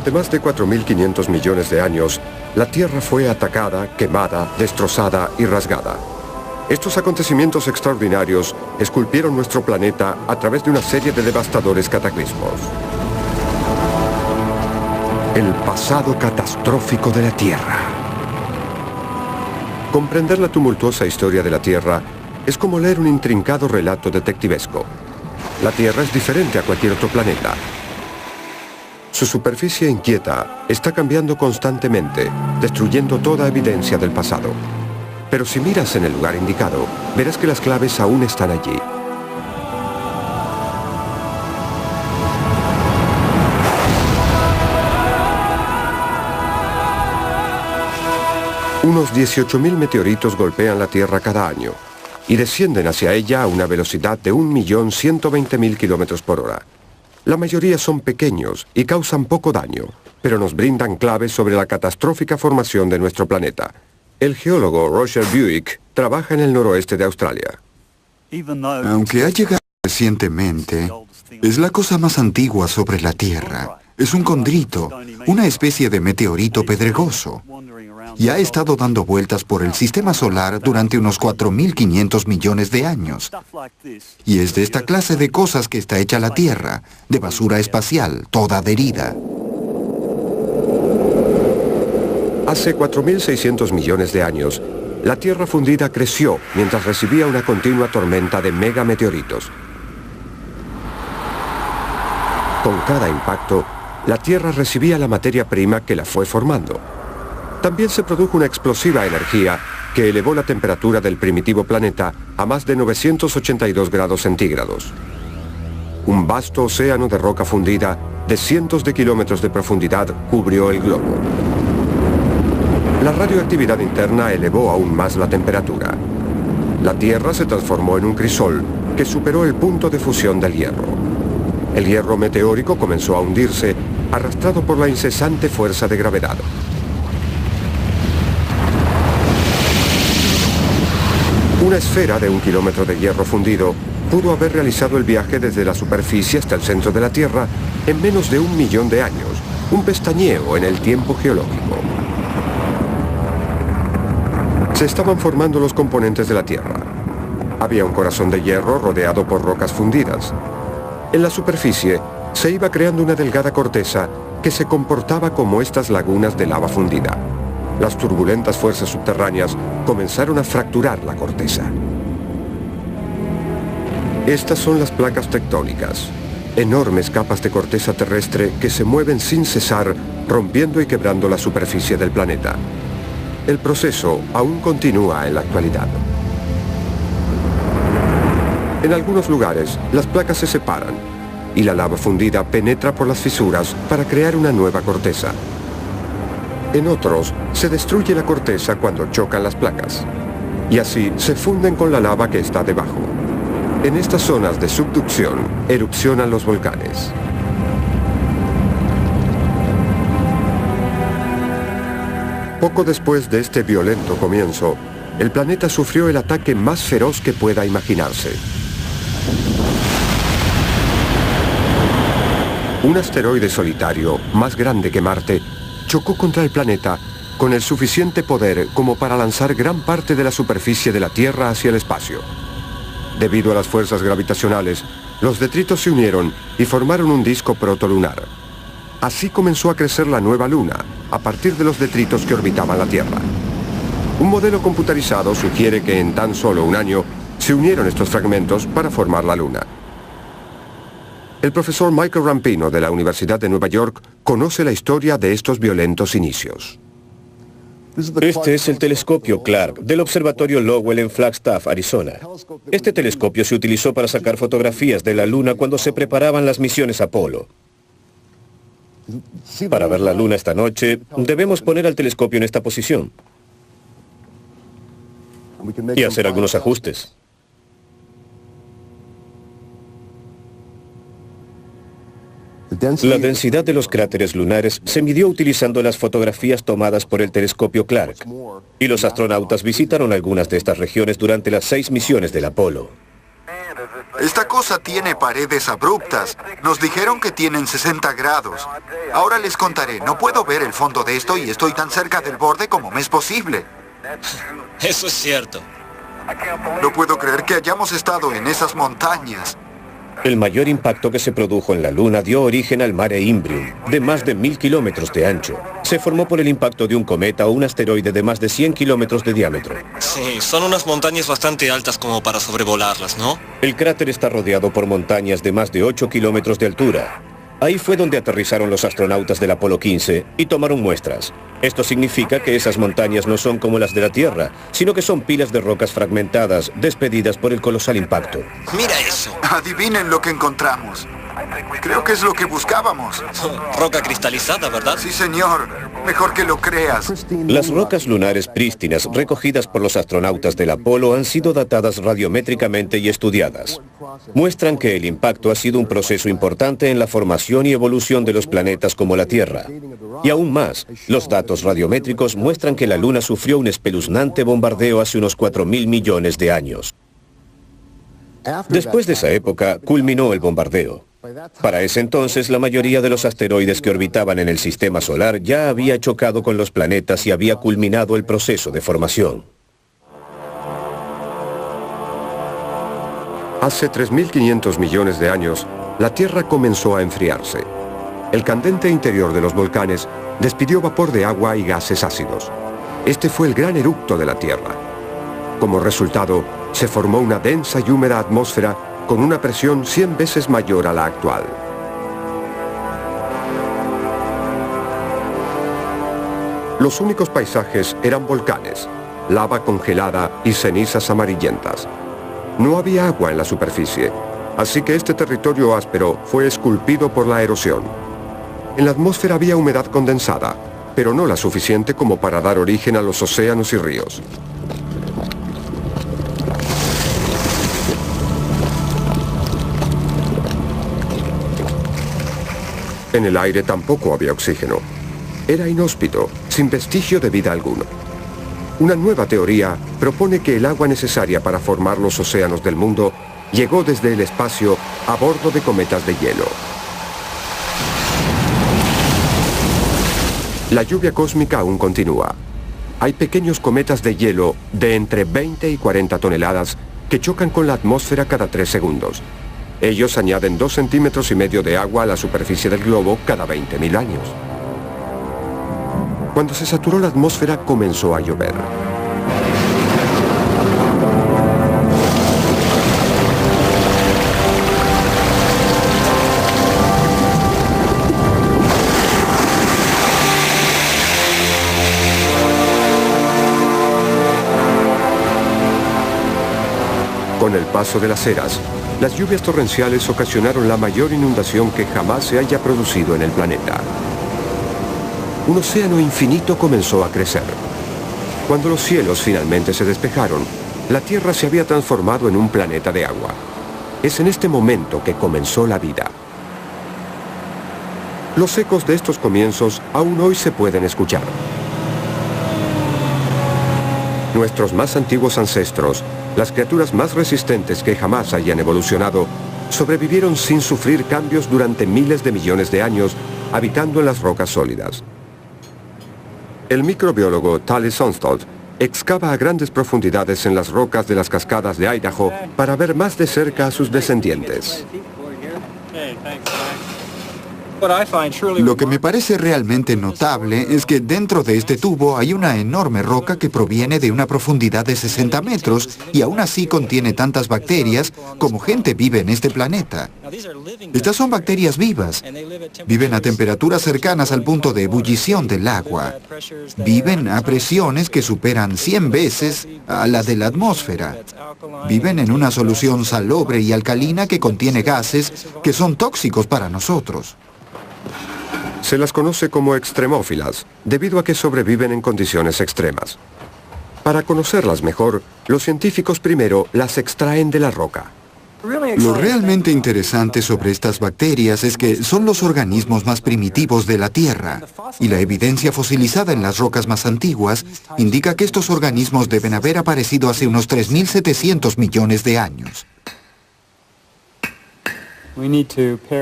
Durante más de 4.500 millones de años, la Tierra fue atacada, quemada, destrozada y rasgada. Estos acontecimientos extraordinarios esculpieron nuestro planeta a través de una serie de devastadores cataclismos. El pasado catastrófico de la Tierra. Comprender la tumultuosa historia de la Tierra es como leer un intrincado relato detectivesco. La Tierra es diferente a cualquier otro planeta. Su superficie inquieta está cambiando constantemente, destruyendo toda evidencia del pasado. Pero si miras en el lugar indicado, verás que las claves aún están allí. Unos 18.000 meteoritos golpean la Tierra cada año y descienden hacia ella a una velocidad de 1.120.000 kilómetros por hora. La mayoría son pequeños y causan poco daño, pero nos brindan claves sobre la catastrófica formación de nuestro planeta. El geólogo Roger Buick trabaja en el noroeste de Australia. Aunque ha llegado recientemente, es la cosa más antigua sobre la Tierra. Es un condrito, una especie de meteorito pedregoso. Y ha estado dando vueltas por el sistema solar durante unos 4.500 millones de años. Y es de esta clase de cosas que está hecha la Tierra, de basura espacial, toda adherida. Hace 4.600 millones de años, la Tierra fundida creció mientras recibía una continua tormenta de megameteoritos. Con cada impacto, la Tierra recibía la materia prima que la fue formando. También se produjo una explosiva energía que elevó la temperatura del primitivo planeta a más de 982 grados centígrados. Un vasto océano de roca fundida de cientos de kilómetros de profundidad cubrió el globo. La radioactividad interna elevó aún más la temperatura. La Tierra se transformó en un crisol que superó el punto de fusión del hierro. El hierro meteórico comenzó a hundirse, arrastrado por la incesante fuerza de gravedad. Una esfera de 1 kilómetro de hierro fundido pudo haber realizado el viaje desde la superficie hasta el centro de la Tierra en menos de 1 millón de años, un pestañeo en el tiempo geológico. Se estaban formando los componentes de la Tierra. Había un corazón de hierro rodeado por rocas fundidas. En la superficie se iba creando una delgada corteza que se comportaba como estas lagunas de lava fundida. Las turbulentas fuerzas subterráneas comenzaron a fracturar la corteza. Estas son las placas tectónicas, enormes capas de corteza terrestre que se mueven sin cesar, rompiendo y quebrando la superficie del planeta. El proceso aún continúa en la actualidad. En algunos lugares, las placas se separan y la lava fundida penetra por las fisuras para crear una nueva corteza. En otros, se destruye la corteza cuando chocan las placas, y así se funden con la lava que está debajo. En estas zonas de subducción, erupcionan los volcanes. Poco después de este violento comienzo, el planeta sufrió el ataque más feroz que pueda imaginarse. Un asteroide solitario, más grande que Marte, chocó contra el planeta con el suficiente poder como para lanzar gran parte de la superficie de la Tierra hacia el espacio. Debido a las fuerzas gravitacionales, los detritos se unieron y formaron un disco protolunar. Así comenzó a crecer la nueva Luna, a partir de los detritos que orbitaban la Tierra. Un modelo computarizado sugiere que en tan solo un año se unieron estos fragmentos para formar la Luna. El profesor Michael Rampino de la Universidad de Nueva York conoce la historia de estos violentos inicios. Este es el telescopio Clark del observatorio Lowell en Flagstaff, Arizona. Este telescopio se utilizó para sacar fotografías de la Luna cuando se preparaban las misiones Apolo. Para ver la Luna esta noche, debemos poner al telescopio en esta posición y hacer algunos ajustes. La densidad de los cráteres lunares se midió utilizando las fotografías tomadas por el telescopio Clark, y los astronautas visitaron algunas de estas regiones durante las 6 misiones del Apolo. Esta cosa tiene paredes abruptas. Nos dijeron que tienen 60 grados. Ahora les contaré, no puedo ver el fondo de esto y estoy tan cerca del borde como me es posible. Eso es cierto. No puedo creer que hayamos estado en esas montañas. El mayor impacto que se produjo en la Luna dio origen al Mare Imbrium, de más de 1000 kilómetros de ancho. Se formó por el impacto de un cometa o un asteroide de más de 100 kilómetros de diámetro. Sí, son unas montañas bastante altas como para sobrevolarlas, ¿no? El cráter está rodeado por montañas de más de 8 kilómetros de altura. Ahí fue donde aterrizaron los astronautas del Apolo 15 y tomaron muestras. Esto significa que esas montañas no son como las de la Tierra, sino que son pilas de rocas fragmentadas, despedidas por el colosal impacto. ¡Mira eso! Adivinen lo que encontramos. Creo que es lo que buscábamos. Roca cristalizada, ¿verdad? Sí, señor. Mejor que lo creas. Las rocas lunares prístinas recogidas por los astronautas del Apolo han sido datadas radiométricamente y estudiadas. Muestran que el impacto ha sido un proceso importante en la formación y evolución de los planetas como la Tierra. Y aún más, los datos radiométricos muestran que la Luna sufrió un espeluznante bombardeo hace unos 4.000 millones de años. Después de esa época, culminó el bombardeo. Para ese entonces, la mayoría de los asteroides que orbitaban en el sistema solar ya había chocado con los planetas y había culminado el proceso de formación. Hace 3.500 millones de años, la Tierra comenzó a enfriarse. El candente interior de los volcanes despidió vapor de agua y gases ácidos. Este fue el gran eructo de la Tierra. Como resultado, se formó una densa y húmeda atmósfera con una presión 100 veces mayor a la actual. Los únicos paisajes eran volcanes, lava congelada y cenizas amarillentas. No había agua en la superficie, así que este territorio áspero fue esculpido por la erosión. En la atmósfera había humedad condensada, pero no la suficiente como para dar origen a los océanos y ríos. En el aire tampoco había oxígeno. Era inhóspito, sin vestigio de vida alguno. Una nueva teoría propone que el agua necesaria para formar los océanos del mundo llegó desde el espacio a bordo de cometas de hielo. La lluvia cósmica aún continúa. Hay pequeños cometas de hielo de entre 20 y 40 toneladas que chocan con la atmósfera cada 3 segundos. Ellos añaden 2,5 centímetros de agua a la superficie del globo cada 20.000 años. Cuando se saturó la atmósfera, comenzó a llover. Con el paso de las eras, las lluvias torrenciales ocasionaron la mayor inundación que jamás se haya producido en el planeta. Un océano infinito comenzó a crecer. Cuando los cielos finalmente se despejaron, la Tierra se había transformado en un planeta de agua. Es en este momento que comenzó la vida. Los ecos de estos comienzos aún hoy se pueden escuchar. Nuestros más antiguos ancestros, las criaturas más resistentes que jamás hayan evolucionado, sobrevivieron sin sufrir cambios durante miles de millones de años, habitando en las rocas sólidas. El microbiólogo Tali Sonstad excava a grandes profundidades en las rocas de las cascadas de Idaho para ver más de cerca a sus descendientes. Lo que me parece realmente notable es que dentro de este tubo hay una enorme roca que proviene de una profundidad de 60 metros y aún así contiene tantas bacterias como gente vive en este planeta. Estas son bacterias vivas. Viven a temperaturas cercanas al punto de ebullición del agua. Viven a presiones que superan 100 veces a la de la atmósfera. Viven en una solución salobre y alcalina que contiene gases que son tóxicos para nosotros. Se las conoce como extremófilas, debido a que sobreviven en condiciones extremas. Para conocerlas mejor, los científicos primero las extraen de la roca. Lo realmente interesante sobre estas bacterias es que son los organismos más primitivos de la Tierra, y la evidencia fosilizada en las rocas más antiguas indica que estos organismos deben haber aparecido hace unos 3.700 millones de años.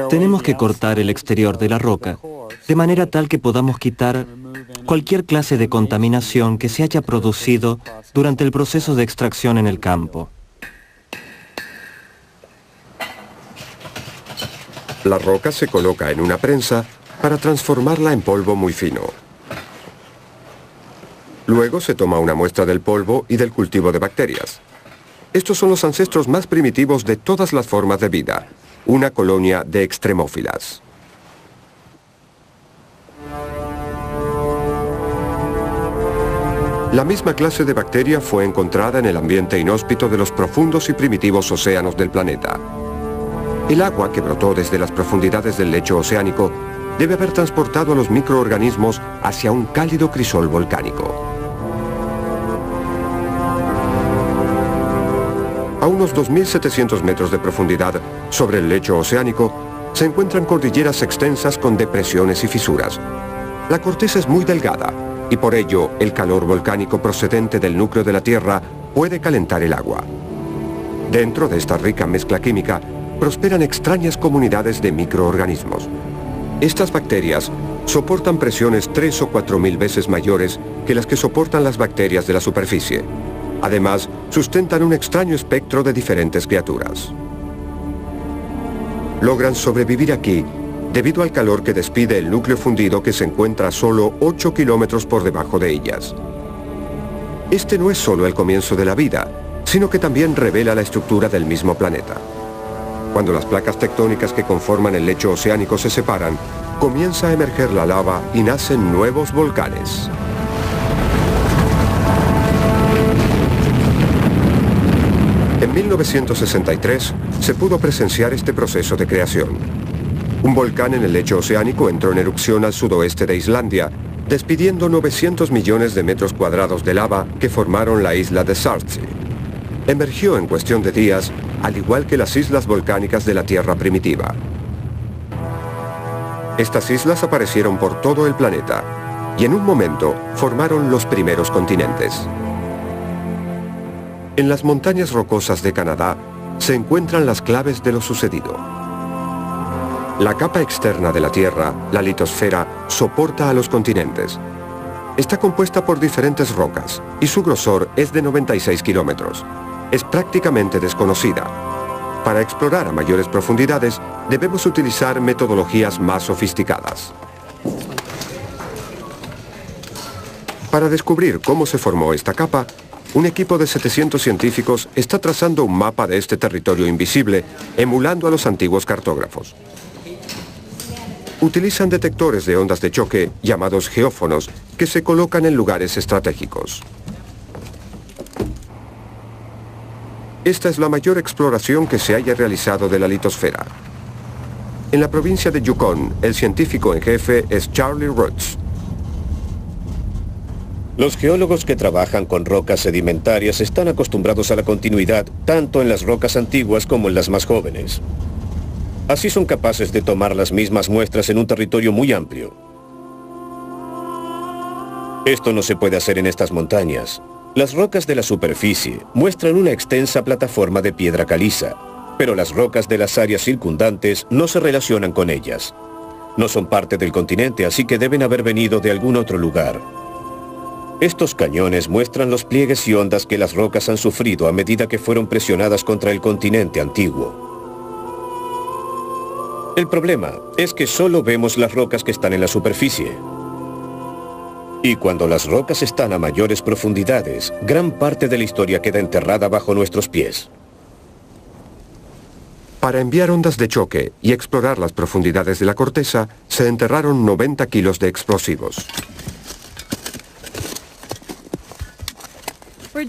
Tenemos que cortar el exterior de la roca, de manera tal que podamos quitar cualquier clase de contaminación que se haya producido durante el proceso de extracción en el campo. La roca se coloca en una prensa para transformarla en polvo muy fino. Luego se toma una muestra del polvo y del cultivo de bacterias. Estos son los ancestros más primitivos de todas las formas de vida, una colonia de extremófilas. La misma clase de bacteria fue encontrada en el ambiente inhóspito de los profundos y primitivos océanos del planeta. El agua que brotó desde las profundidades del lecho oceánico debe haber transportado a los microorganismos hacia un cálido crisol volcánico. A unos 2.700 metros de profundidad sobre el lecho oceánico se encuentran cordilleras extensas con depresiones y fisuras. La corteza es muy delgada y por ello el calor volcánico procedente del núcleo de la Tierra puede calentar el agua. Dentro de esta rica mezcla química prosperan extrañas comunidades de microorganismos. Estas bacterias soportan presiones 3 o 4.000 veces mayores que las que soportan las bacterias de la superficie. Además, sustentan un extraño espectro de diferentes criaturas. Logran sobrevivir aquí debido al calor que despide el núcleo fundido que se encuentra a solo 8 kilómetros por debajo de ellas. Este no es solo el comienzo de la vida, sino que también revela la estructura del mismo planeta. Cuando las placas tectónicas que conforman el lecho oceánico se separan, comienza a emerger la lava y nacen nuevos volcanes. En 1963 se pudo presenciar este proceso de creación. Un volcán en el lecho oceánico entró en erupción al sudoeste de Islandia, despidiendo 900 millones de metros cuadrados de lava que formaron la isla de Surtsey. Emergió en cuestión de días, al igual que las islas volcánicas de la Tierra primitiva. Estas islas aparecieron por todo el planeta y en un momento formaron los primeros continentes. En las montañas rocosas de Canadá se encuentran las claves de lo sucedido. La capa externa de la Tierra, la litosfera, soporta a los continentes. Está compuesta por diferentes rocas y su grosor es de 96 kilómetros. Es prácticamente desconocida. Para explorar a mayores profundidades debemos utilizar metodologías más sofisticadas. Para descubrir cómo se formó esta capa, un equipo de 700 científicos está trazando un mapa de este territorio invisible, emulando a los antiguos cartógrafos. Utilizan detectores de ondas de choque, llamados geófonos, que se colocan en lugares estratégicos. Esta es la mayor exploración que se haya realizado de la litosfera. En la provincia de Yukon, el científico en jefe es Charlie Roots. Los geólogos que trabajan con rocas sedimentarias están acostumbrados a la continuidad tanto en las rocas antiguas como en las más jóvenes. Así son capaces de tomar las mismas muestras en un territorio muy amplio. Esto no se puede hacer en estas montañas. Las rocas de la superficie muestran una extensa plataforma de piedra caliza, pero las rocas de las áreas circundantes no se relacionan con ellas. No son parte del continente, así que deben haber venido de algún otro lugar. Estos cañones muestran los pliegues y ondas que las rocas han sufrido a medida que fueron presionadas contra el continente antiguo. El problema es que solo vemos las rocas que están en la superficie. Y cuando las rocas están a mayores profundidades, gran parte de la historia queda enterrada bajo nuestros pies. Para enviar ondas de choque y explorar las profundidades de la corteza, se enterraron 90 kilos de explosivos.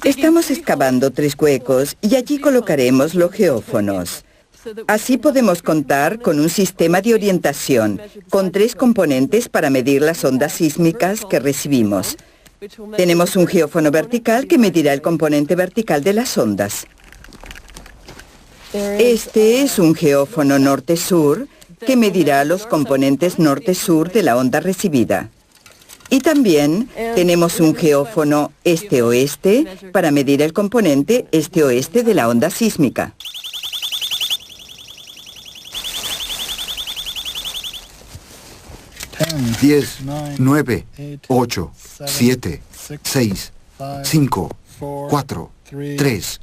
Estamos excavando 3 huecos y allí colocaremos los geófonos. Así podemos contar con un sistema de orientación, con 3 componentes para medir las ondas sísmicas que recibimos. Tenemos un geófono vertical que medirá el componente vertical de las ondas. Este es un geófono norte-sur que medirá los componentes norte-sur de la onda recibida. Y también tenemos un geófono este-oeste para medir el componente este-oeste de la onda sísmica. 10, 9, 8, 7, 6, 5, 4, 3,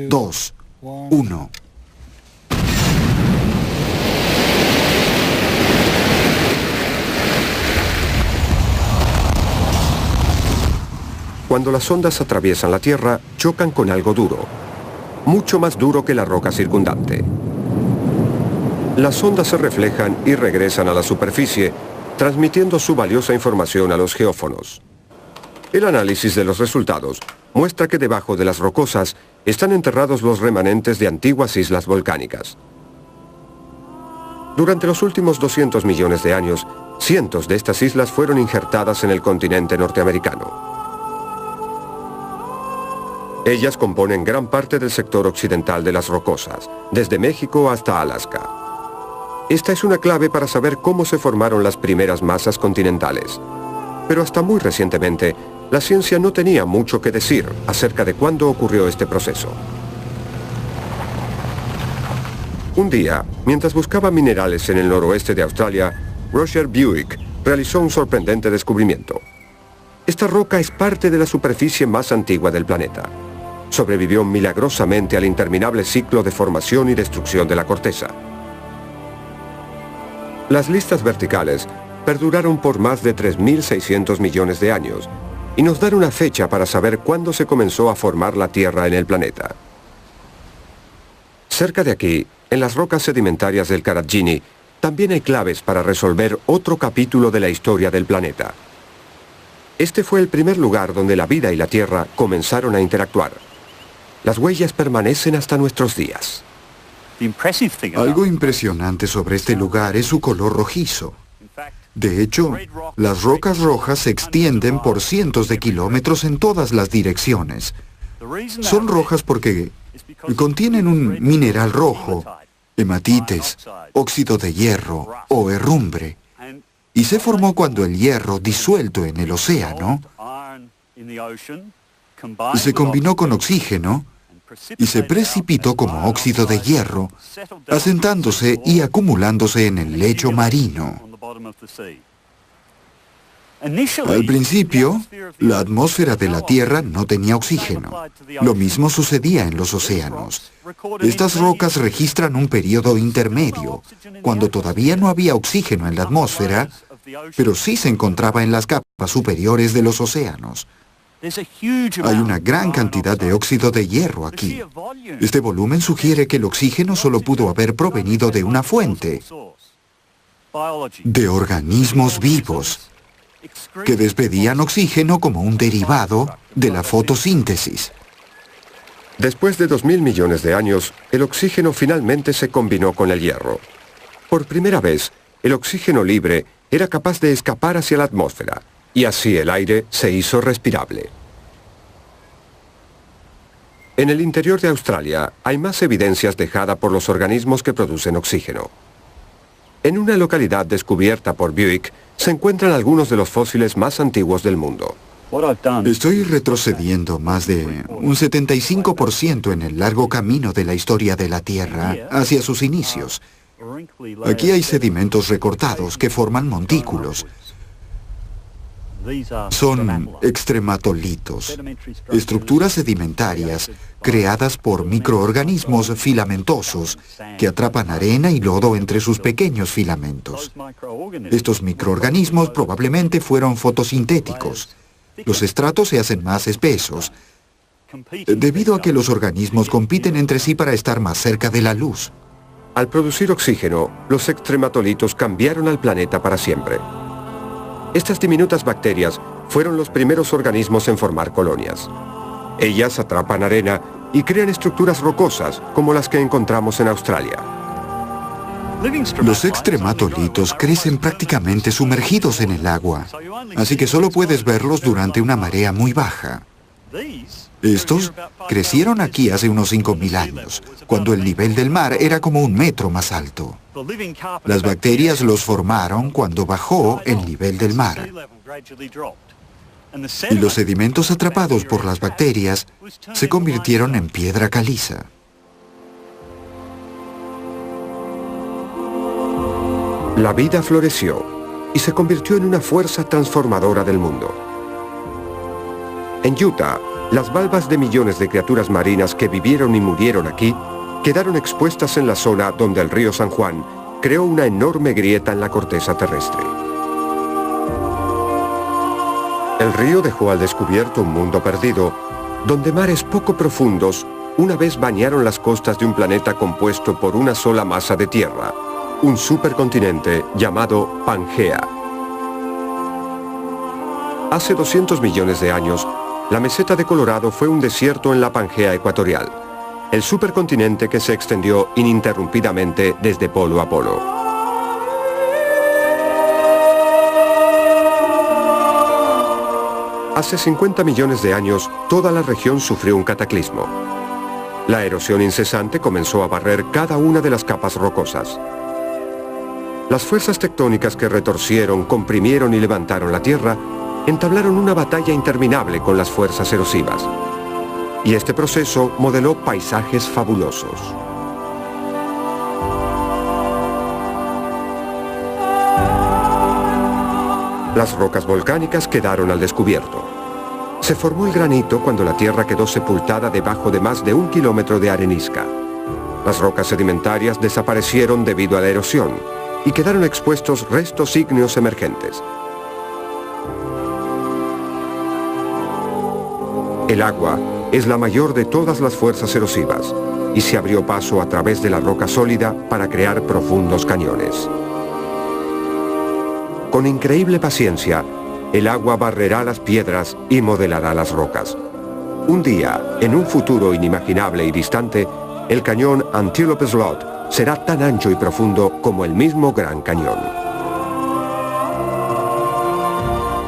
2, 1. Cuando las ondas atraviesan la Tierra, chocan con algo duro, mucho más duro que la roca circundante. Las ondas se reflejan y regresan a la superficie, transmitiendo su valiosa información a los geófonos. El análisis de los resultados muestra que debajo de las rocosas están enterrados los remanentes de antiguas islas volcánicas. Durante los últimos 200 millones de años, cientos de estas islas fueron injertadas en el continente norteamericano. Ellas componen gran parte del sector occidental de las rocosas, desde México hasta Alaska. Esta es una clave para saber cómo se formaron las primeras masas continentales. Pero hasta muy recientemente, la ciencia no tenía mucho que decir acerca de cuándo ocurrió este proceso. Un día, mientras buscaba minerales en el noroeste de Australia, Roger Buick realizó un sorprendente descubrimiento. Esta roca es parte de la superficie más antigua del planeta. Sobrevivió milagrosamente al interminable ciclo de formación y destrucción de la corteza. Las listas verticales perduraron por más de 3.600 millones de años y nos dan una fecha para saber cuándo se comenzó a formar la Tierra en el planeta. Cerca de aquí, en las rocas sedimentarias del Karatjini, también hay claves para resolver otro capítulo de la historia del planeta. Este fue el primer lugar donde la vida y la Tierra comenzaron a interactuar. Las huellas permanecen hasta nuestros días. Algo impresionante sobre este lugar es su color rojizo. De hecho, las rocas rojas se extienden por cientos de kilómetros en todas las direcciones. Son rojas porque contienen un mineral rojo, hematites, óxido de hierro o herrumbre, y se formó cuando el hierro disuelto en el océano se combinó con oxígeno y se precipitó como óxido de hierro, asentándose y acumulándose en el lecho marino. Al principio, la atmósfera de la Tierra no tenía oxígeno. Lo mismo sucedía en los océanos. Estas rocas registran un periodo intermedio, cuando todavía no había oxígeno en la atmósfera, pero sí se encontraba en las capas superiores de los océanos. Hay una gran cantidad de óxido de hierro aquí. Este volumen sugiere que el oxígeno solo pudo haber provenido de una fuente, de organismos vivos, que despedían oxígeno como un derivado de la fotosíntesis. Después de 2.000 millones de años, el oxígeno finalmente se combinó con el hierro. Por primera vez, el oxígeno libre era capaz de escapar hacia la atmósfera, y así el aire se hizo respirable. En el interior de Australia hay más evidencias dejadas por los organismos que producen oxígeno. En una localidad descubierta por Buick se encuentran algunos de los fósiles más antiguos del mundo. Estoy retrocediendo más de un 75% en el largo camino de la historia de la Tierra hacia sus inicios. Aquí hay sedimentos recortados que forman montículos. Son extrematolitos, estructuras sedimentarias creadas por microorganismos filamentosos que atrapan arena y lodo entre sus pequeños filamentos. Estos microorganismos probablemente fueron fotosintéticos. Los estratos se hacen más espesos, debido a que los organismos compiten entre sí para estar más cerca de la luz. Al producir oxígeno, los extrematolitos cambiaron al planeta para siempre. Estas diminutas bacterias fueron los primeros organismos en formar colonias. Ellas atrapan arena y crean estructuras rocosas como las que encontramos en Australia. Los extrematolitos crecen prácticamente sumergidos en el agua, así que solo puedes verlos durante una marea muy baja. Estos crecieron aquí hace unos 5.000 años, cuando el nivel del mar era como 1 metro más alto. Las bacterias los formaron cuando bajó el nivel del mar. Y los sedimentos atrapados por las bacterias se convirtieron en piedra caliza. La vida floreció. y se convirtió en una fuerza transformadora del mundo. En Utah, las valvas de millones de criaturas marinas que vivieron y murieron aquí quedaron expuestas en la zona donde el río San Juan creó una enorme grieta en la corteza terrestre. El río dejó al descubierto un mundo perdido, donde mares poco profundos una vez bañaron las costas de un planeta compuesto por una sola masa de tierra, un supercontinente llamado Pangea. Hace 200 millones de años, la meseta de Colorado fue un desierto en la Pangea ecuatorial, el supercontinente que se extendió ininterrumpidamente desde polo a polo. Hace 50 millones de años, toda la región sufrió un cataclismo. La erosión incesante comenzó a barrer cada una de las capas rocosas. Las fuerzas tectónicas que retorcieron, comprimieron y levantaron la Tierra entablaron una batalla interminable con las fuerzas erosivas. Y este proceso modeló paisajes fabulosos. Las rocas volcánicas quedaron al descubierto. Se formó el granito cuando la Tierra quedó sepultada debajo de más de 1 kilómetro de arenisca. Las rocas sedimentarias desaparecieron debido a la erosión y quedaron expuestos restos ígneos emergentes. El agua es la mayor de todas las fuerzas erosivas y se abrió paso a través de la roca sólida para crear profundos cañones. Con increíble paciencia, el agua barrerá las piedras y modelará las rocas. Un día, en un futuro inimaginable y distante, el cañón Antelope Slot será tan ancho y profundo como el mismo Gran Cañón.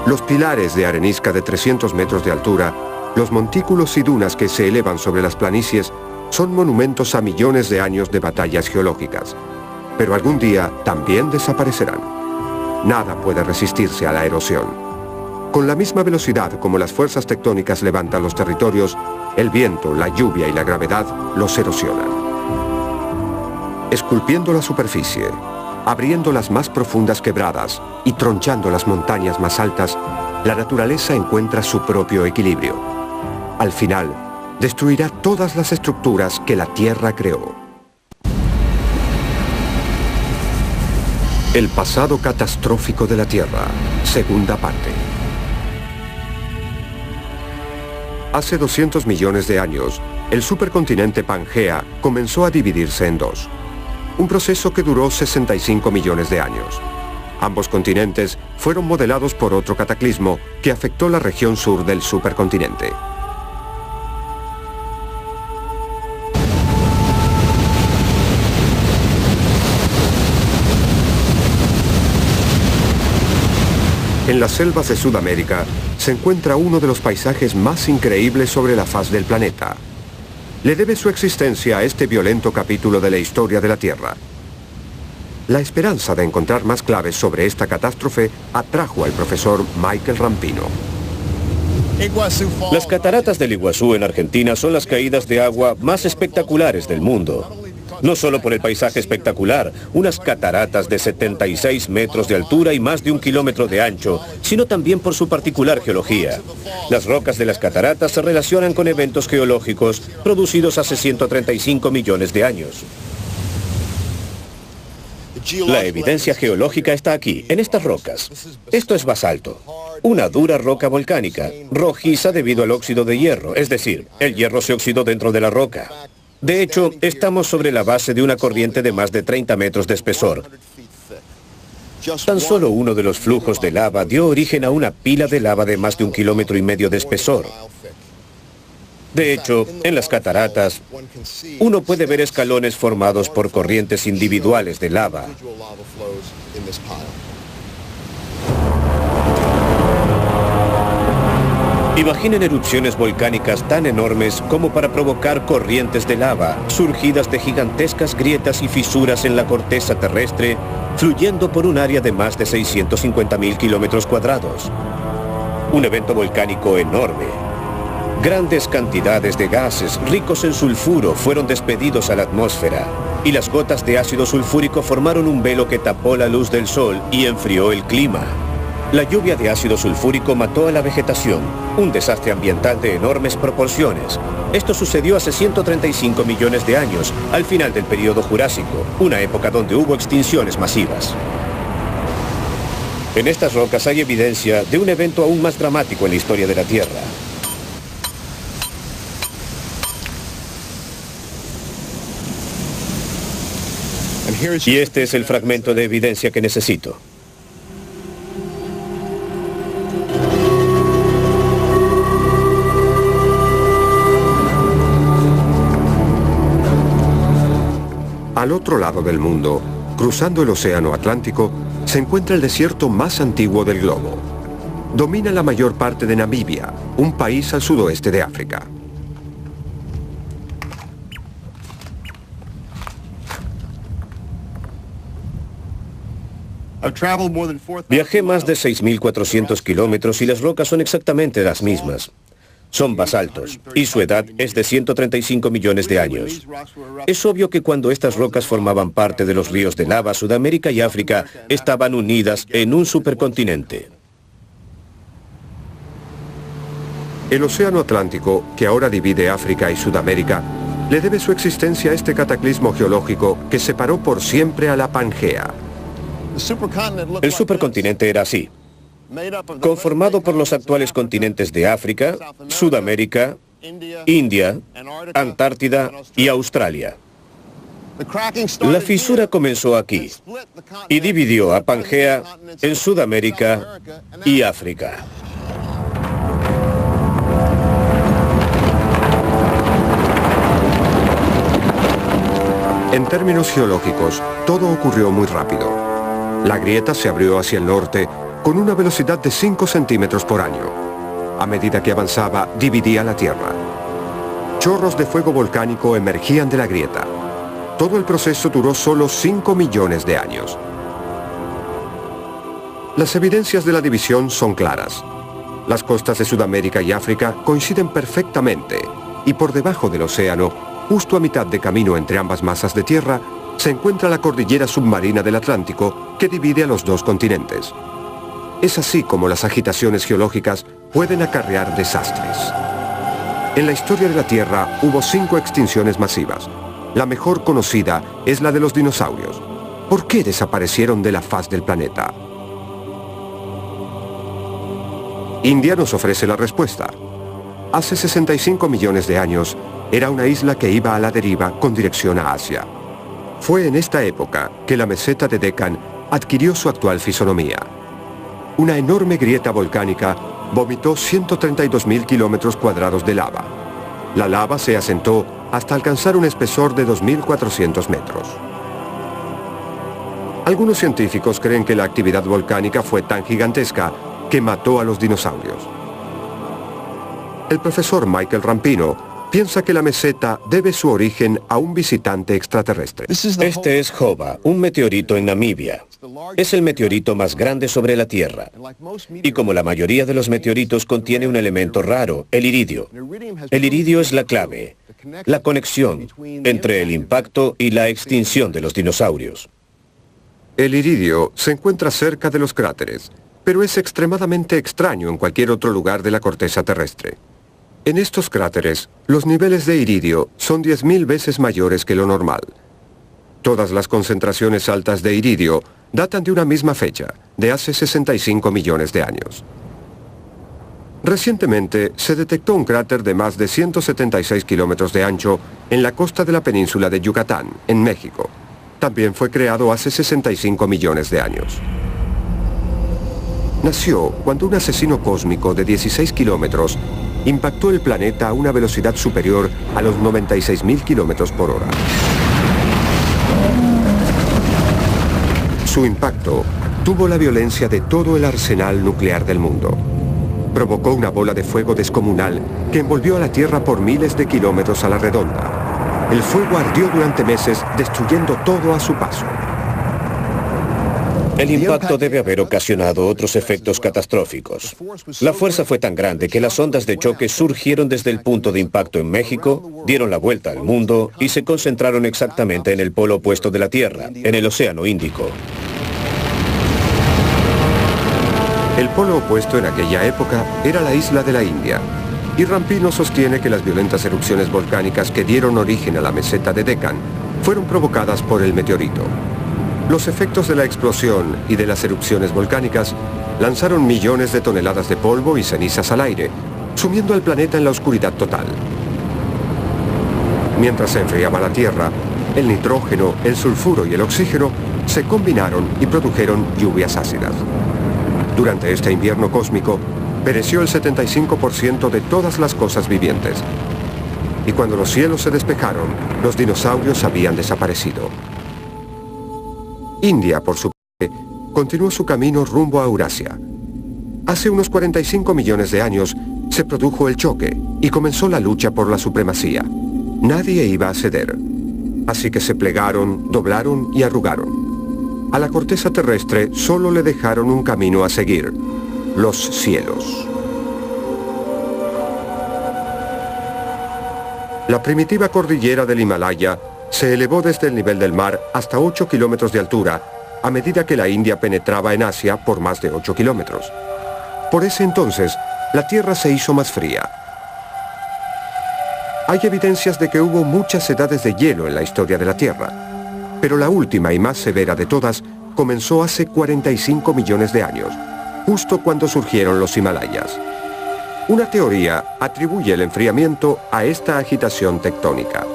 Los pilares de arenisca de 300 metros de altura, los montículos y dunas que se elevan sobre las planicies, son monumentos a millones de años de batallas geológicas. Pero algún día también desaparecerán. Nada puede resistirse a la erosión. Con la misma velocidad como las fuerzas tectónicas levantan los territorios, el viento, la lluvia y la gravedad los erosionan. Esculpiendo la superficie, abriendo las más profundas quebradas y tronchando las montañas más altas, la naturaleza encuentra su propio equilibrio. Al final, destruirá todas las estructuras que la Tierra creó. El pasado catastrófico de la Tierra, segunda parte. Hace 200 millones de años, el supercontinente Pangea comenzó a dividirse en dos. Un proceso que duró 65 millones de años. Ambos continentes fueron modelados por otro cataclismo que afectó la región sur del supercontinente. En las selvas de Sudamérica se encuentra uno de los paisajes más increíbles sobre la faz del planeta. Le debe su existencia a este violento capítulo de la historia de la Tierra. La esperanza de encontrar más claves sobre esta catástrofe atrajo al profesor Michael Rampino. Las cataratas del Iguazú en Argentina son las caídas de agua más espectaculares del mundo. No solo por el paisaje espectacular, unas cataratas de 76 metros de altura y más de 1 kilómetro de ancho, sino también por su particular geología. Las rocas de las cataratas se relacionan con eventos geológicos producidos hace 135 millones de años. La evidencia geológica está aquí, en estas rocas. Esto es basalto, una dura roca volcánica, rojiza debido al óxido de hierro, es decir, el hierro se oxidó dentro de la roca. De hecho, estamos sobre la base de una corriente de más de 30 metros de espesor. Tan solo uno de los flujos de lava dio origen a una pila de lava de más de 1,5 kilómetros de espesor. De hecho, en las cataratas, uno puede ver escalones formados por corrientes individuales de lava. Imaginen erupciones volcánicas tan enormes como para provocar corrientes de lava, surgidas de gigantescas grietas y fisuras en la corteza terrestre, fluyendo por un área de más de 650.000 kilómetros cuadrados. Un evento volcánico enorme. Grandes cantidades de gases ricos en sulfuro fueron despedidos a la atmósfera y las gotas de ácido sulfúrico formaron un velo que tapó la luz del sol y enfrió el clima. La lluvia de ácido sulfúrico mató a la vegetación, un desastre ambiental de enormes proporciones. Esto sucedió hace 135 millones de años, al final del período Jurásico, una época donde hubo extinciones masivas. En estas rocas hay evidencia de un evento aún más dramático en la historia de la Tierra. Y este es el fragmento de evidencia que necesito. Al otro lado del mundo, cruzando el Océano Atlántico, se encuentra el desierto más antiguo del globo. Domina la mayor parte de Namibia, un país al sudoeste de África. Viajé más de 6.400 kilómetros y las rocas son exactamente las mismas. Son basaltos y su edad es de 135 millones de años. Es obvio que cuando estas rocas formaban parte de los ríos de lava, Sudamérica y África estaban unidas en un supercontinente. El Océano Atlántico, que ahora divide África y Sudamérica, le debe su existencia a este cataclismo geológico que separó por siempre a la Pangea. El supercontinente era así, conformado por los actuales continentes de África, Sudamérica, India, Antártida y Australia. La fisura comenzó aquí y dividió a Pangea en Sudamérica y África. En términos geológicos, todo ocurrió muy rápido. La grieta se abrió hacia el norte con una velocidad de 5 centímetros por año. A medida que avanzaba, dividía la Tierra. Chorros de fuego volcánico emergían de la grieta. Todo el proceso duró solo 5 millones de años. Las evidencias de la división son claras. Las costas de Sudamérica y África coinciden perfectamente y por debajo del océano, justo a mitad de camino entre ambas masas de tierra, se encuentra la cordillera submarina del Atlántico que divide a los dos continentes. Es así como las agitaciones geológicas pueden acarrear desastres. En la historia de la Tierra hubo 5 extinciones masivas. La mejor conocida es la de los dinosaurios. ¿Por qué desaparecieron de la faz del planeta? India nos ofrece la respuesta. Hace 65 millones de años, era una isla que iba a la deriva con dirección a Asia. Fue en esta época que la meseta de Deccan adquirió su actual fisonomía. Una enorme grieta volcánica vomitó 132.000 kilómetros cuadrados de lava. La lava se asentó hasta alcanzar un espesor de 2.400 metros. Algunos científicos creen que la actividad volcánica fue tan gigantesca que mató a los dinosaurios. El profesor Michael Rampino piensa que la meseta debe su origen a un visitante extraterrestre. Este es Hoba, un meteorito en Namibia. Es el meteorito más grande sobre la Tierra. Y como la mayoría de los meteoritos contiene un elemento raro, el iridio. El iridio es la clave, la conexión entre el impacto y la extinción de los dinosaurios. El iridio se encuentra cerca de los cráteres, pero es extremadamente extraño en cualquier otro lugar de la corteza terrestre. En estos cráteres, los niveles de iridio son 10.000 veces mayores que lo normal. Todas las concentraciones altas de iridio datan de una misma fecha, de hace 65 millones de años. Recientemente se detectó un cráter de más de 176 kilómetros de ancho en la costa de la península de Yucatán, en México. También fue creado hace 65 millones de años. Nació cuando un asesino cósmico de 16 kilómetros impactó el planeta a una velocidad superior a los 96.000 kilómetros por hora. Su impacto tuvo la violencia de todo el arsenal nuclear del mundo. Provocó una bola de fuego descomunal que envolvió a la Tierra por miles de kilómetros a la redonda. El fuego ardió durante meses, destruyendo todo a su paso. El impacto debe haber ocasionado otros efectos catastróficos. La fuerza fue tan grande que las ondas de choque surgieron desde el punto de impacto en México, dieron la vuelta al mundo y se concentraron exactamente en el polo opuesto de la Tierra, en el Océano Índico. El polo opuesto en aquella época era la isla de la India, y Rampino sostiene que las violentas erupciones volcánicas que dieron origen a la meseta de Deccan fueron provocadas por el meteorito. Los efectos de la explosión y de las erupciones volcánicas lanzaron millones de toneladas de polvo y cenizas al aire, sumiendo al planeta en la oscuridad total. Mientras se enfriaba la Tierra, el nitrógeno, el sulfuro y el oxígeno se combinaron y produjeron lluvias ácidas. Durante este invierno cósmico, pereció el 75% de todas las cosas vivientes. Y cuando los cielos se despejaron, los dinosaurios habían desaparecido. India, por su parte, continuó su camino rumbo a Eurasia. Hace unos 45 millones de años se produjo el choque y comenzó la lucha por la supremacía. Nadie iba a ceder, así que se plegaron, doblaron y arrugaron. A la corteza terrestre solo le dejaron un camino a seguir: los cielos. La primitiva cordillera del Himalaya se elevó desde el nivel del mar hasta 8 kilómetros de altura, a medida que la India penetraba en Asia por más de 8 kilómetros. Por ese entonces, la Tierra se hizo más fría. Hay evidencias de que hubo muchas edades de hielo en la historia de la Tierra, pero la última y más severa de todas comenzó hace 45 millones de años, justo cuando surgieron los Himalayas. Una teoría atribuye el enfriamiento a esta agitación tectónica.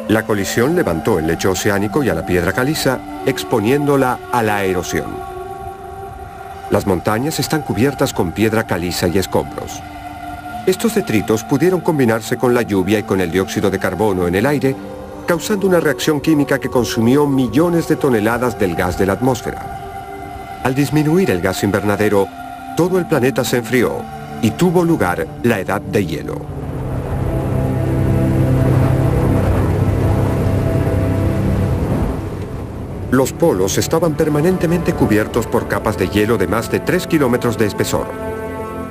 La colisión levantó el lecho oceánico y a la piedra caliza, exponiéndola a la erosión. Las montañas están cubiertas con piedra caliza y escombros. Estos detritos pudieron combinarse con la lluvia y con el dióxido de carbono en el aire, causando una reacción química que consumió millones de toneladas del gas de la atmósfera. Al disminuir el gas invernadero, todo el planeta se enfrió y tuvo lugar la edad de hielo. Los polos estaban permanentemente cubiertos por capas de hielo de más de 3 kilómetros de espesor.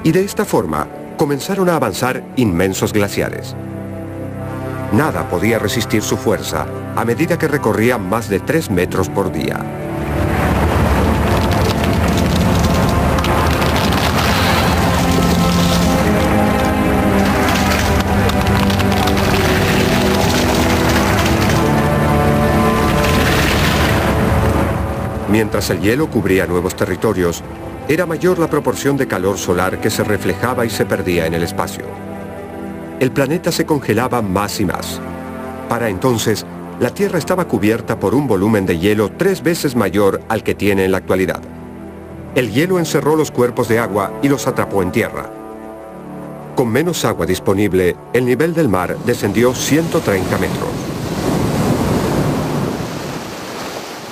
Y de esta forma comenzaron a avanzar inmensos glaciares. Nada podía resistir su fuerza a medida que recorría más de 3 metros por día. Mientras el hielo cubría nuevos territorios, era mayor la proporción de calor solar que se reflejaba y se perdía en el espacio. El planeta se congelaba más y más. Para entonces, la Tierra estaba cubierta por un volumen de hielo 3 veces mayor al que tiene en la actualidad. El hielo encerró los cuerpos de agua y los atrapó en tierra. Con menos agua disponible, el nivel del mar descendió 130 metros.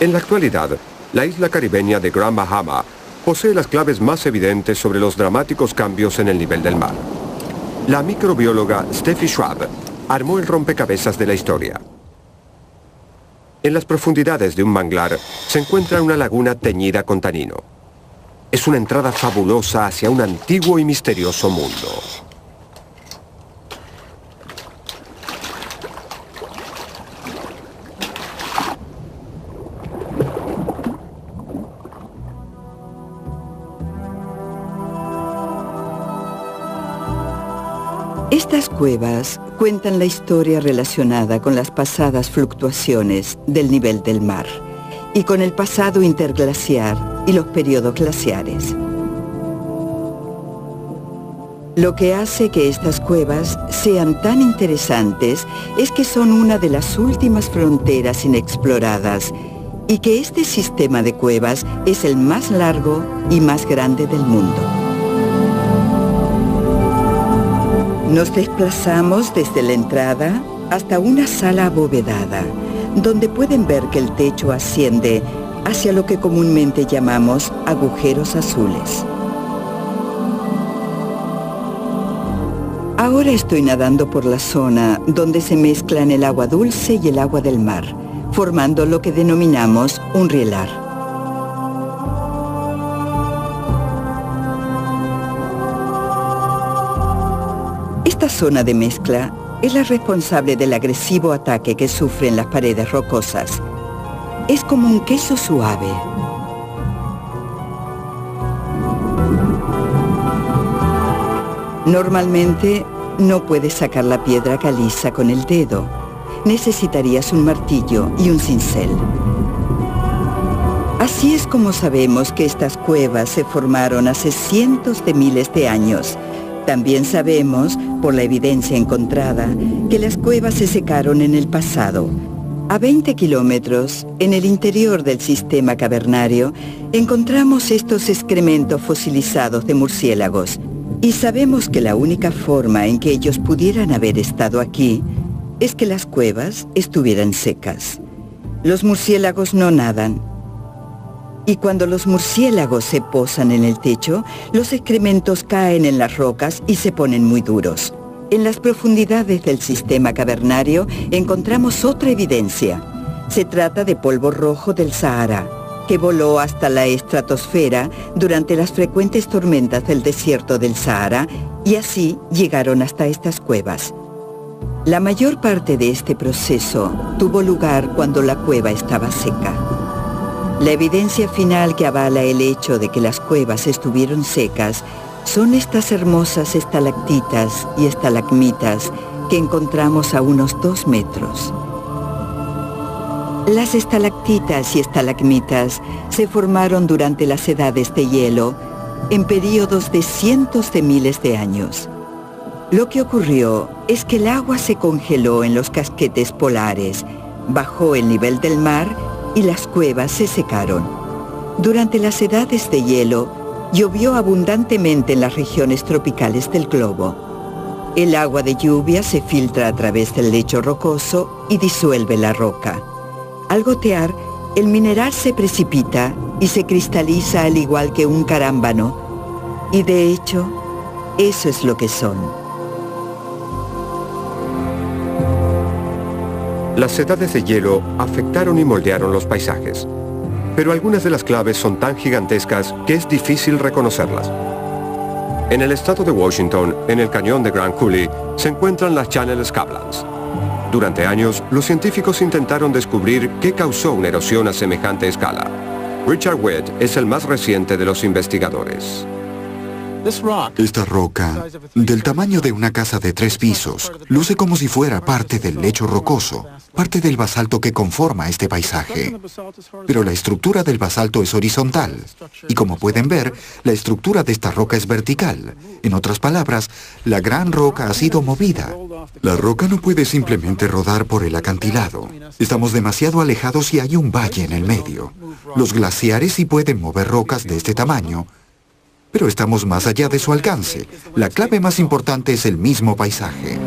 En la actualidad, la isla caribeña de Grand Bahama posee las claves más evidentes sobre los dramáticos cambios en el nivel del mar. La microbióloga Steffi Schwab armó el rompecabezas de la historia. En las profundidades de un manglar se encuentra una laguna teñida con tanino. Es una entrada fabulosa hacia un antiguo y misterioso mundo. Estas cuevas cuentan la historia relacionada con las pasadas fluctuaciones del nivel del mar y con el pasado interglaciar y los periodos glaciares. Lo que hace que estas cuevas sean tan interesantes es que son una de las últimas fronteras inexploradas y que este sistema de cuevas es el más largo y más grande del mundo. Nos desplazamos desde la entrada hasta una sala abovedada, donde pueden ver que el techo asciende hacia lo que comúnmente llamamos agujeros azules. Ahora estoy nadando por la zona donde se mezclan el agua dulce y el agua del mar, formando lo que denominamos un rielar. Esta zona de mezcla es la responsable del agresivo ataque que sufren las paredes rocosas. Es como un queso suave. Normalmente no puedes sacar la piedra caliza con el dedo. Necesitarías un martillo y un cincel. Así es como sabemos que estas cuevas se formaron hace cientos de miles de años. También sabemos, por la evidencia encontrada, que las cuevas se secaron en el pasado. A 20 kilómetros, en el interior del sistema cavernario, encontramos estos excrementos fosilizados de murciélagos. Y sabemos que la única forma en que ellos pudieran haber estado aquí es que las cuevas estuvieran secas. Los murciélagos no nadan. Y cuando los murciélagos se posan en el techo, los excrementos caen en las rocas y se ponen muy duros. En las profundidades del sistema cavernario encontramos otra evidencia. Se trata de polvo rojo del Sahara, que voló hasta la estratosfera durante las frecuentes tormentas del desierto del Sahara y así llegaron hasta estas cuevas. La mayor parte de este proceso tuvo lugar cuando la cueva estaba seca. La evidencia final que avala el hecho de que las cuevas estuvieron secas son estas hermosas estalactitas y estalagmitas que encontramos a unos 2 metros. Las estalactitas y estalagmitas se formaron durante las edades de hielo en períodos de cientos de miles de años. Lo que ocurrió es que el agua se congeló en los casquetes polares, bajó el nivel del mar y las cuevas se secaron. Durante las edades de hielo, llovió abundantemente en las regiones tropicales del globo. El agua de lluvia se filtra a través del lecho rocoso y disuelve la roca. Al gotear, el mineral se precipita y se cristaliza al igual que un carámbano. Y de hecho, eso es lo que son. Las edades de hielo afectaron y moldearon los paisajes, pero algunas de las claves son tan gigantescas que es difícil reconocerlas. En el estado de Washington, en el cañón de Grand Coulee, se encuentran las Channel Scablands. Durante años, los científicos intentaron descubrir qué causó una erosión a semejante escala. Richard Wedge es el más reciente de los investigadores. Esta roca, del tamaño de una casa de 3 pisos, luce como si fuera parte del lecho rocoso, parte del basalto que conforma este paisaje. Pero la estructura del basalto es horizontal, y como pueden ver, la estructura de esta roca es vertical. En otras palabras, la gran roca ha sido movida. La roca no puede simplemente rodar por el acantilado. Estamos demasiado alejados y hay un valle en el medio. Los glaciares sí pueden mover rocas de este tamaño, pero estamos más allá de su alcance. La clave más importante es el mismo paisaje.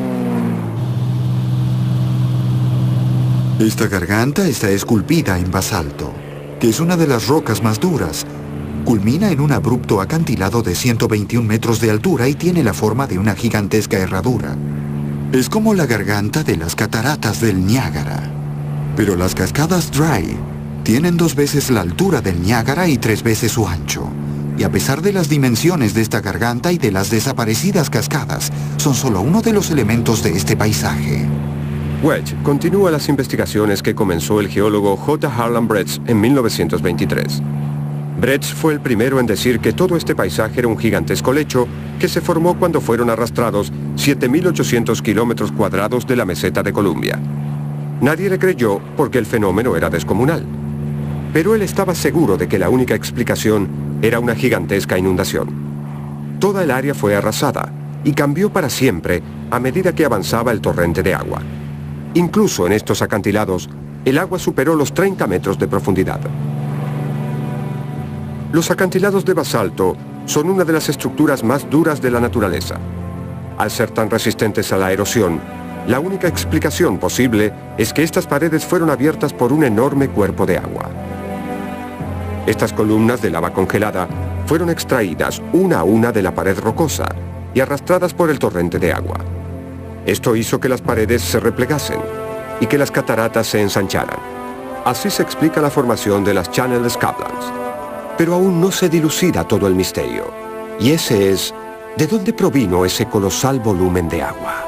Esta garganta está esculpida en basalto, que es una de las rocas más duras. Culmina en un abrupto acantilado de 121 metros de altura y tiene la forma de una gigantesca herradura. Es como la garganta de las cataratas del Niágara. Pero las cascadas Dry tienen 2 veces la altura del Niágara y 3 veces su ancho. Y a pesar de las dimensiones de esta garganta y de las desaparecidas cascadas, son solo uno de los elementos de este paisaje. Wedge continúa las investigaciones que comenzó el geólogo J. Harlan Bretz en 1923. Bretz fue el primero en decir que todo este paisaje era un gigantesco lecho que se formó cuando fueron arrastrados 7.800 kilómetros cuadrados de la meseta de Columbia. Nadie le creyó porque el fenómeno era descomunal. Pero él estaba seguro de que la única explicación era una gigantesca inundación. Toda el área fue arrasada y cambió para siempre a medida que avanzaba el torrente de agua. Incluso en estos acantilados, el agua superó los 30 metros de profundidad. Los acantilados de basalto son una de las estructuras más duras de la naturaleza. Al ser tan resistentes a la erosión, la única explicación posible es que estas paredes fueron abiertas por un enorme cuerpo de agua. Estas columnas de lava congelada fueron extraídas una a una de la pared rocosa y arrastradas por el torrente de agua. Esto hizo que las paredes se replegasen y que las cataratas se ensancharan. Así se explica la formación de las Channel Scablands. Pero aún no se dilucida todo el misterio. Y ese es, ¿de dónde provino ese colosal volumen de agua?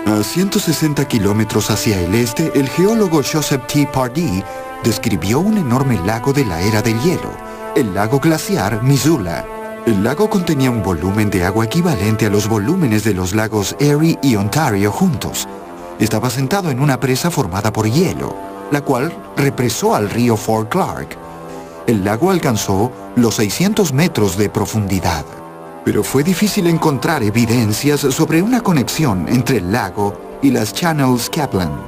A 160 kilómetros hacia el este, el geólogo Joseph T. Pardee describió un enorme lago de la era del hielo, el lago glaciar Missoula. El lago contenía un volumen de agua equivalente a los volúmenes de los lagos Erie y Ontario juntos. Estaba sentado en una presa formada por hielo, la cual represó al río Fort Clark. El lago alcanzó los 600 metros de profundidad. Pero fue difícil encontrar evidencias sobre una conexión entre el lago y las Channel Scablands.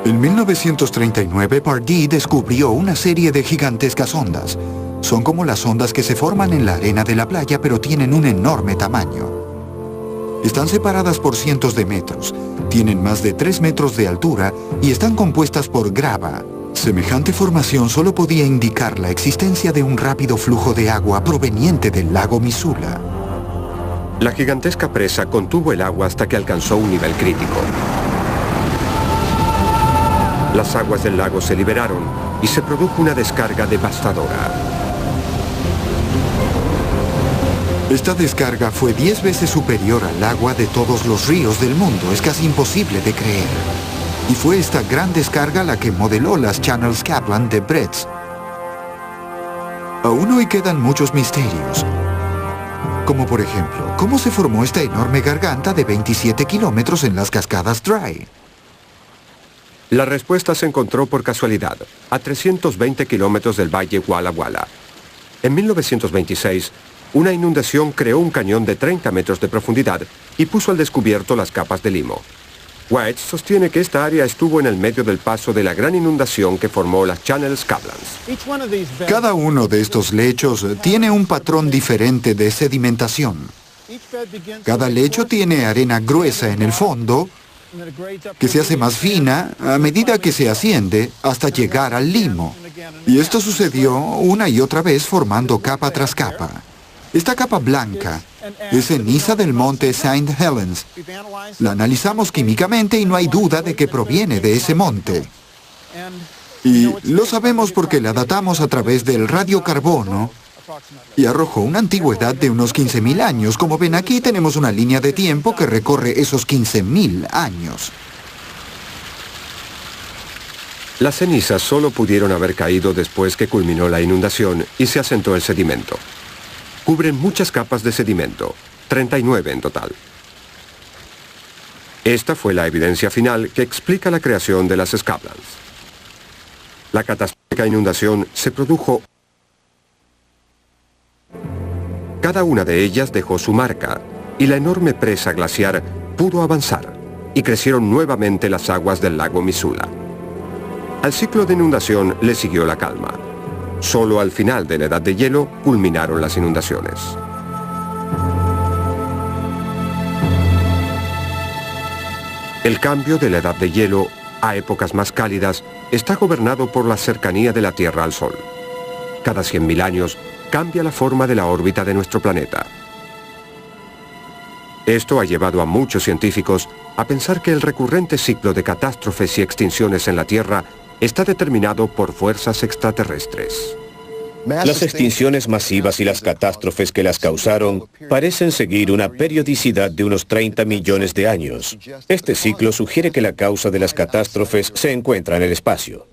En 1939, Pardee descubrió una serie de gigantescas ondas. Son como las ondas que se forman en la arena de la playa, pero tienen un enorme tamaño. Están separadas por cientos de metros, tienen más de 3 metros de altura y están compuestas por grava. Semejante formación solo podía indicar la existencia de un rápido flujo de agua proveniente del lago Missoula. La gigantesca presa contuvo el agua hasta que alcanzó un nivel crítico. Las aguas del lago se liberaron y se produjo una descarga devastadora. Esta descarga fue 10 veces superior al agua de todos los ríos del mundo. Es casi imposible de creer. Y fue esta gran descarga la que modeló las Channel Scablands de Bretz. Aún hoy quedan muchos misterios. Como por ejemplo, ¿cómo se formó esta enorme garganta de 27 kilómetros en las cascadas Dry? La respuesta se encontró por casualidad, a 320 kilómetros del valle Walla Walla. En 1926, una inundación creó un cañón de 30 metros de profundidad y puso al descubierto las capas de limo. White sostiene que esta área estuvo en el medio del paso de la gran inundación que formó las Channel Scablands. Cada uno de estos lechos tiene un patrón diferente de sedimentación. Cada lecho tiene arena gruesa en el fondo, que se hace más fina a medida que se asciende hasta llegar al limo. Y esto sucedió una y otra vez formando capa tras capa. Esta capa blanca es ceniza del monte St. Helens. La analizamos químicamente y no hay duda de que proviene de ese monte. Y lo sabemos porque la datamos a través del radiocarbono y arrojó una antigüedad de unos 15.000 años. Como ven, aquí tenemos una línea de tiempo que recorre esos 15.000 años. Las cenizas solo pudieron haber caído después que culminó la inundación y se asentó el sedimento. Cubren muchas capas de sedimento, 39 en total. Esta fue la evidencia final que explica la creación de las Scablands. La catastrófica inundación se produjo. Cada una de ellas dejó su marca y la enorme presa glaciar pudo avanzar y crecieron nuevamente las aguas del lago Missoula. Al ciclo de inundación le siguió la calma. Solo al final de la edad de hielo culminaron las inundaciones. El cambio de la edad de hielo a épocas más cálidas está gobernado por la cercanía de la Tierra al Sol. Cada 100.000 años cambia la forma de la órbita de nuestro planeta. Esto ha llevado a muchos científicos a pensar que el recurrente ciclo de catástrofes y extinciones en la Tierra está determinado por fuerzas extraterrestres. Las extinciones masivas y las catástrofes que las causaron parecen seguir una periodicidad de unos 30 millones de años. Este ciclo sugiere que la causa de las catástrofes se encuentra en el espacio.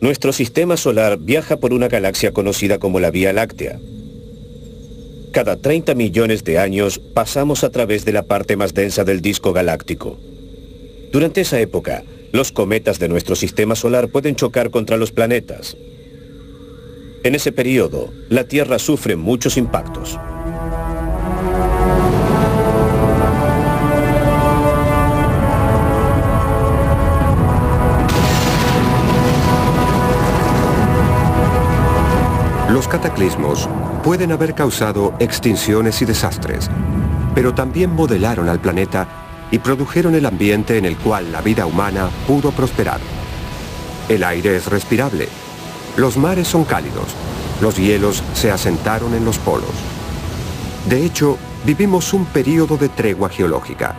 Nuestro sistema solar viaja por una galaxia conocida como la Vía Láctea. Cada 30 millones de años pasamos a través de la parte más densa del disco galáctico. Durante esa época, los cometas de nuestro sistema solar pueden chocar contra los planetas. En ese periodo, la Tierra sufre muchos impactos. Los cataclismos pueden haber causado extinciones y desastres, pero también modelaron al planeta y produjeron el ambiente en el cual la vida humana pudo prosperar. El aire es respirable, los mares son cálidos, los hielos se asentaron en los polos. De hecho, vivimos un período de tregua geológica,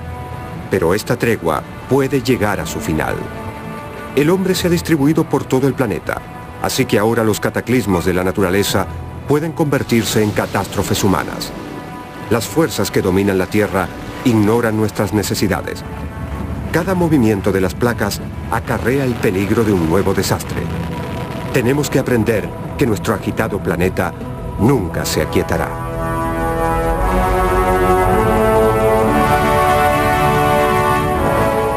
pero esta tregua puede llegar a su final. el hombre se ha distribuido por todo el planeta, así que ahora los cataclismos de la naturaleza pueden convertirse en catástrofes humanas. Las fuerzas que dominan la Tierra ignoran nuestras necesidades. Cada movimiento de las placas acarrea el peligro de un nuevo desastre. Tenemos que aprender que nuestro agitado planeta nunca se aquietará.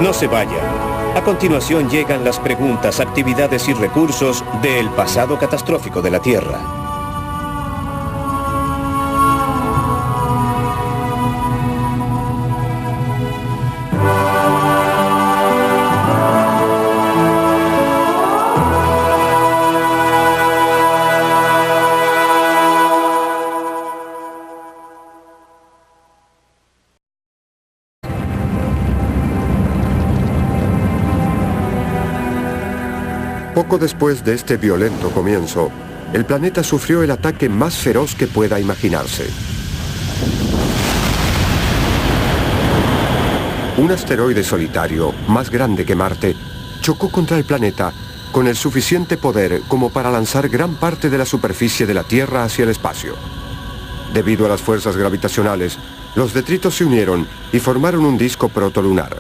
No se vayan. A continuación llegan las preguntas, actividades y recursos del pasado catastrófico de la Tierra. Poco después de este violento comienzo, el planeta sufrió el ataque más feroz que pueda imaginarse. Un asteroide solitario, más grande que Marte, chocó contra el planeta con el suficiente poder como para lanzar gran parte de la superficie de la Tierra hacia el espacio. Debido a las fuerzas gravitacionales, los detritos se unieron y formaron un disco protolunar.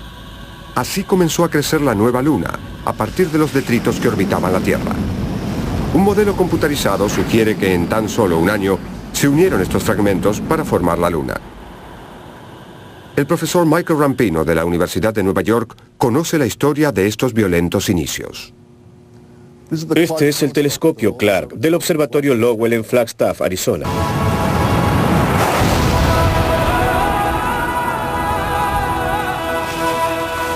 Así comenzó a crecer la nueva Luna, a partir de los detritos que orbitaban la Tierra. Un modelo computarizado sugiere que en tan solo un año se unieron estos fragmentos para formar la Luna. El profesor Michael Rampino de la Universidad de Nueva York conoce la historia de estos violentos inicios. Este es el telescopio Clark del observatorio Lowell en Flagstaff, Arizona.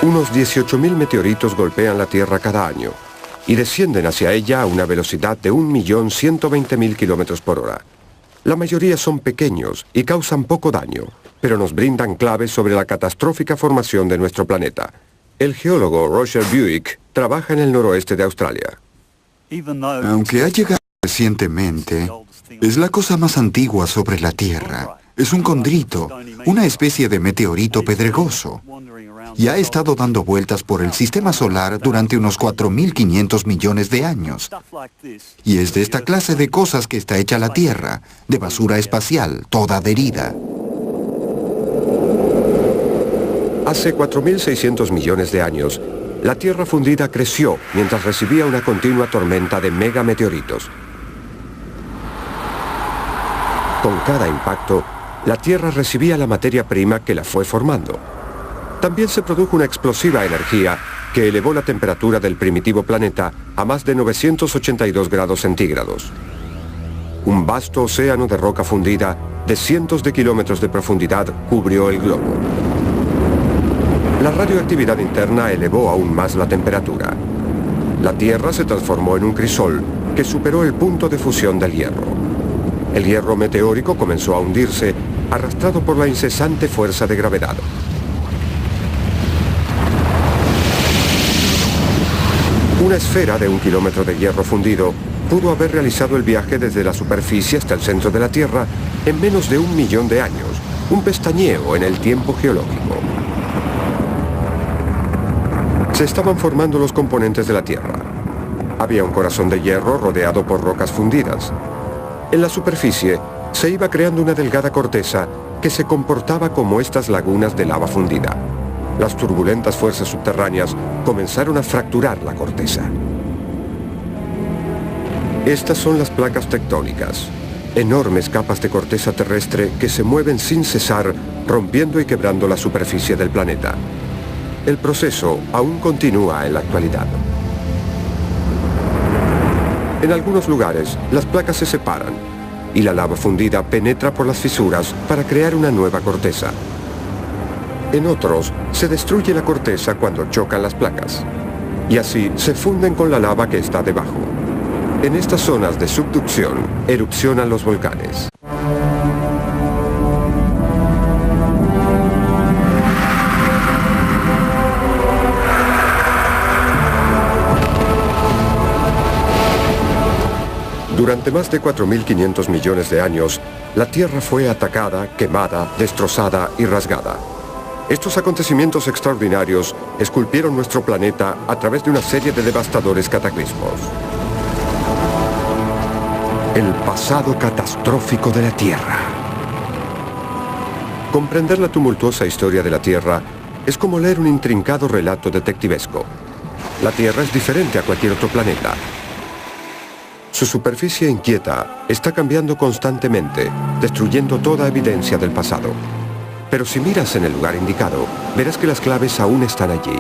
Unos 18.000 meteoritos golpean la Tierra cada año y descienden hacia ella a una velocidad de 1.120.000 kilómetros por hora. La mayoría son pequeños y causan poco daño, pero nos brindan claves sobre la catastrófica formación de nuestro planeta. El geólogo Roger Buick trabaja en el noroeste de Australia. Aunque ha llegado recientemente, es la cosa más antigua sobre la Tierra. Es un condrito, una especie de meteorito pedregoso. Y ha estado dando vueltas por el sistema solar durante unos 4.500 millones de años. Y es de esta clase de cosas que está hecha la Tierra, de basura espacial, toda adherida. Hace 4.600 millones de años, la Tierra fundida creció mientras recibía una continua tormenta de megameteoritos. Con cada impacto, la Tierra recibía la materia prima que la fue formando. También se produjo una explosiva energía que elevó la temperatura del primitivo planeta a más de 982 grados centígrados. Un vasto océano de roca fundida de cientos de kilómetros de profundidad cubrió el globo. La radioactividad interna elevó aún más la temperatura. La Tierra se transformó en un crisol que superó el punto de fusión del hierro. El hierro meteórico comenzó a hundirse, arrastrado por la incesante fuerza de gravedad. Una esfera de 1 kilómetro de hierro fundido pudo haber realizado el viaje desde la superficie hasta el centro de la Tierra en menos de 1 millón de años, un pestañeo en el tiempo geológico. Se estaban formando los componentes de la Tierra. Había un corazón de hierro rodeado por rocas fundidas. En la superficie se iba creando una delgada corteza que se comportaba como estas lagunas de lava fundida. Las turbulentas fuerzas subterráneas comenzaron a fracturar la corteza. Estas son las placas tectónicas, enormes capas de corteza terrestre que se mueven sin cesar, rompiendo y quebrando la superficie del planeta. El proceso aún continúa en la actualidad. En algunos lugares, las placas se separan y la lava fundida penetra por las fisuras para crear una nueva corteza. En otros, se destruye la corteza cuando chocan las placas, y así se funden con la lava que está debajo. En estas zonas de subducción, erupcionan los volcanes. Durante más de 4.500 millones de años, la Tierra fue atacada, quemada, destrozada y rasgada. Estos acontecimientos extraordinarios esculpieron nuestro planeta a través de una serie de devastadores cataclismos. El pasado catastrófico de la Tierra. Comprender la tumultuosa historia de la Tierra es como leer un intrincado relato detectivesco. La Tierra es diferente a cualquier otro planeta. Su superficie inquieta está cambiando constantemente, destruyendo toda evidencia del pasado. Pero si miras en el lugar indicado, verás que las claves aún están allí.